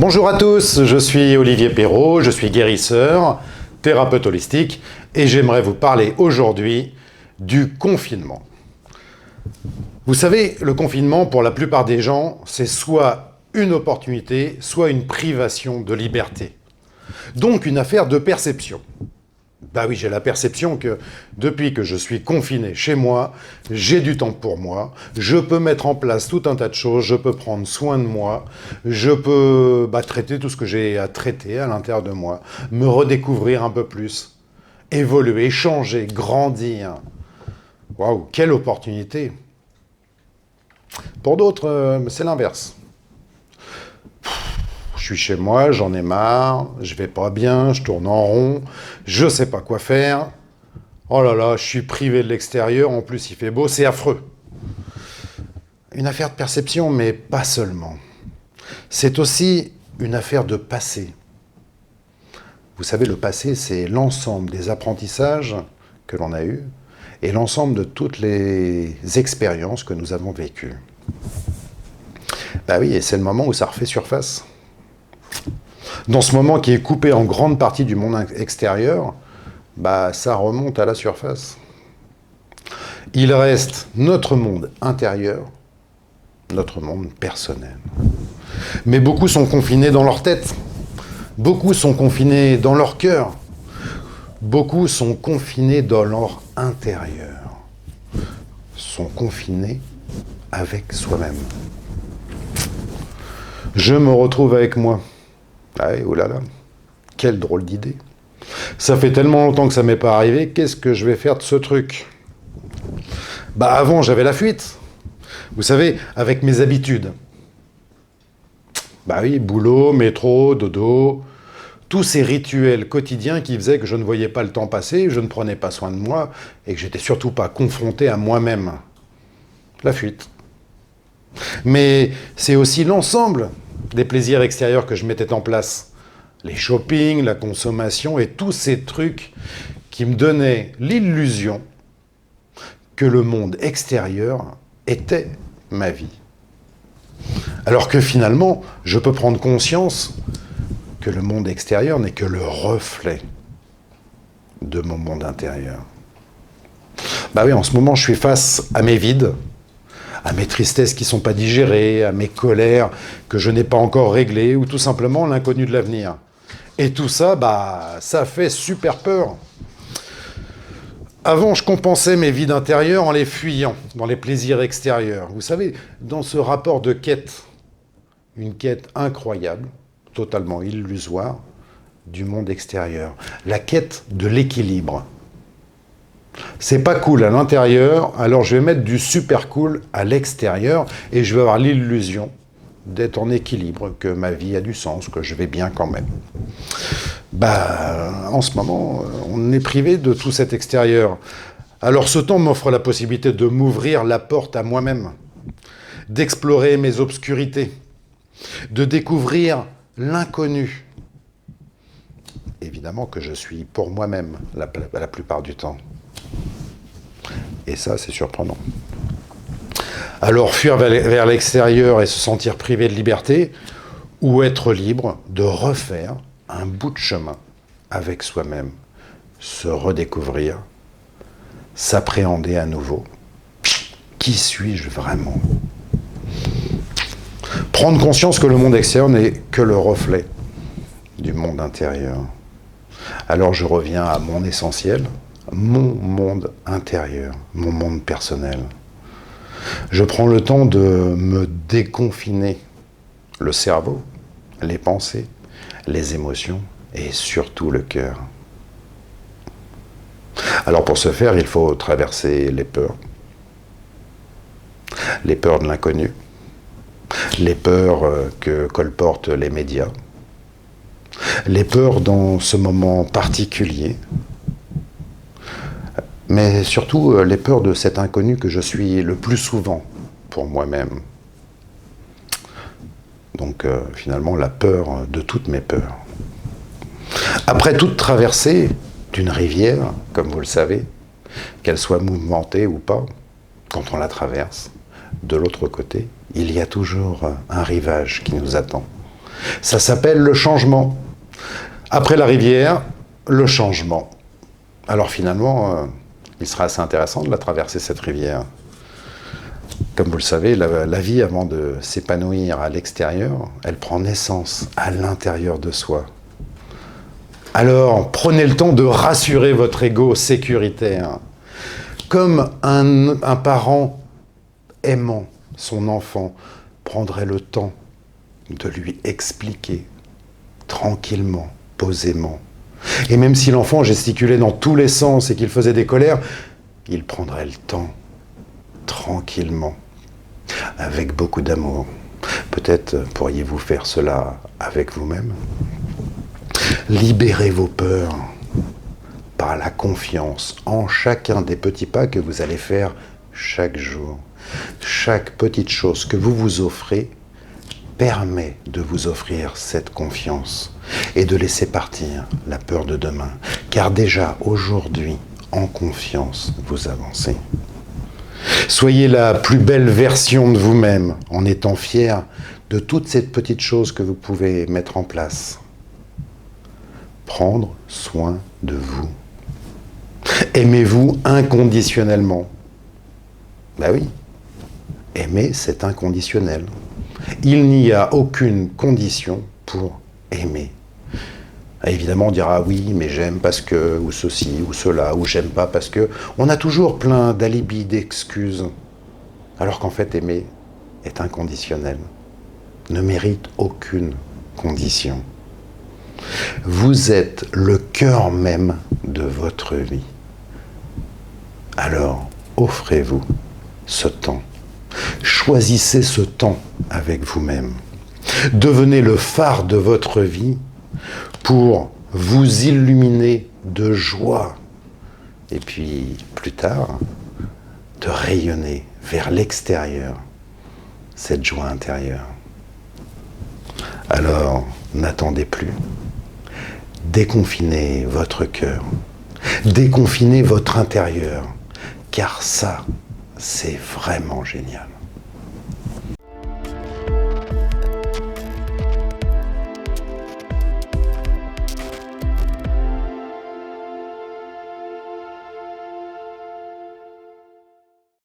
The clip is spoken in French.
Bonjour à tous, je suis Olivier Perrault, je suis guérisseur, thérapeute holistique et j'aimerais vous parler aujourd'hui du confinement. Vous savez, le confinement, pour la plupart des gens, c'est soit une opportunité, soit une privation de liberté. Donc une affaire de perception. Bah oui, j'ai la perception que depuis que je suis confiné chez moi, j'ai du temps pour moi, je peux mettre en place tout un tas de choses, je peux prendre soin de moi, je peux traiter tout ce que j'ai à traiter à l'intérieur de moi, me redécouvrir un peu plus, évoluer, changer, grandir. Waouh, quelle opportunité! Pour d'autres, c'est l'inverse. Je suis chez moi, j'en ai marre, je vais pas bien, je tourne en rond, je sais pas quoi faire. Oh là là, je suis privé de l'extérieur, en plus il fait beau, c'est affreux. Une affaire de perception, mais pas seulement. C'est aussi une affaire de passé. Vous savez, le passé, c'est l'ensemble des apprentissages que l'on a eus et l'ensemble de toutes les expériences que nous avons vécues. Bah oui, et c'est le moment où ça refait surface. Dans ce moment qui est coupé en grande partie du monde extérieur, ça remonte à la surface. Il reste notre monde intérieur, notre monde personnel. Mais beaucoup sont confinés dans leur tête, beaucoup sont confinés dans leur cœur, beaucoup sont confinés dans leur intérieur, sont confinés avec soi-même. Je me retrouve avec moi. Ah oui, oh là là, quelle drôle d'idée. Ça fait tellement longtemps que ça m'est pas arrivé, qu'est-ce que je vais faire de ce truc? Avant, j'avais la fuite. Vous savez, avec mes habitudes. Oui, boulot, métro, dodo, tous ces rituels quotidiens qui faisaient que je ne voyais pas le temps passer, je ne prenais pas soin de moi et que j'étais surtout pas confronté à moi-même. La fuite. Mais c'est aussi l'ensemble des plaisirs extérieurs que je mettais en place. Les shopping, la consommation et tous ces trucs qui me donnaient l'illusion que le monde extérieur était ma vie. Alors que finalement, je peux prendre conscience que le monde extérieur n'est que le reflet de mon monde intérieur. Oui, en ce moment, je suis face à mes vides, à mes tristesses qui ne sont pas digérées, à mes colères que je n'ai pas encore réglées, ou tout simplement l'inconnu de l'avenir. Et tout ça, ça fait super peur. Avant, je compensais mes vides intérieurs en les fuyant, dans les plaisirs extérieurs. Vous savez, dans ce rapport de quête, une quête incroyable, totalement illusoire, du monde extérieur. La quête de l'équilibre. C'est pas cool à l'intérieur, alors je vais mettre du super cool à l'extérieur et je vais avoir l'illusion d'être en équilibre, que ma vie a du sens, que je vais bien quand même. En ce moment, on est privé de tout cet extérieur. Alors ce temps m'offre la possibilité de m'ouvrir la porte à moi-même, d'explorer mes obscurités, de découvrir l'inconnu. Évidemment que je suis pour moi-même la plupart du temps. Et ça, c'est surprenant. Alors, fuir vers l'extérieur et se sentir privé de liberté, ou être libre de refaire un bout de chemin avec soi-même, se redécouvrir, s'appréhender à nouveau. Qui suis-je vraiment? Prendre conscience que le monde extérieur n'est que le reflet du monde intérieur. Alors je reviens à mon essentiel, mon monde intérieur, mon monde personnel. Je prends le temps de me déconfiner le cerveau, les pensées, les émotions et surtout le cœur. Alors pour ce faire, il faut traverser les peurs de l'inconnu, les peurs que colportent les médias, les peurs dans ce moment particulier, mais surtout les peurs de cet inconnu que je suis le plus souvent pour moi-même. Donc finalement la peur de toutes mes peurs. Après toute traversée d'une rivière, comme vous le savez, qu'elle soit mouvementée ou pas, quand on la traverse, de l'autre côté, il y a toujours un rivage qui nous attend. Ça s'appelle le changement. Après la rivière, le changement. Alors finalement, il sera assez intéressant de la traverser, cette rivière. Comme vous le savez, la vie, avant de s'épanouir à l'extérieur, elle prend naissance à l'intérieur de soi. Alors, prenez le temps de rassurer votre ego sécuritaire. Comme un parent aimant son enfant prendrait le temps de lui expliquer tranquillement, posément. Et même si l'enfant gesticulait dans tous les sens et qu'il faisait des colères, il prendrait le temps, tranquillement, avec beaucoup d'amour. Peut-être pourriez-vous faire cela avec vous-même. Libérez vos peurs par la confiance en chacun des petits pas que vous allez faire chaque jour. Chaque petite chose que vous vous offrez permet de vous offrir cette confiance et de laisser partir la peur de demain. Car déjà, aujourd'hui, en confiance, vous avancez. Soyez la plus belle version de vous-même en étant fier de toutes ces petites choses que vous pouvez mettre en place. Prendre soin de vous. Aimez-vous inconditionnellement. Ben oui, aimer, c'est inconditionnel. Il n'y a aucune condition pour aimer. Évidemment, on dira oui, mais j'aime parce que, ou ceci, ou cela, ou j'aime pas parce que. On a toujours plein d'alibis, d'excuses. Alors qu'en fait, aimer est inconditionnel. Ne mérite aucune condition. Vous êtes le cœur même de votre vie. Alors, offrez-vous ce temps. Choisissez ce temps avec vous-même. Devenez le phare de votre vie pour vous illuminer de joie. Et puis, plus tard, de rayonner vers l'extérieur cette joie intérieure. Alors, n'attendez plus. Déconfinez votre cœur. Déconfinez votre intérieur. Car ça, c'est vraiment génial.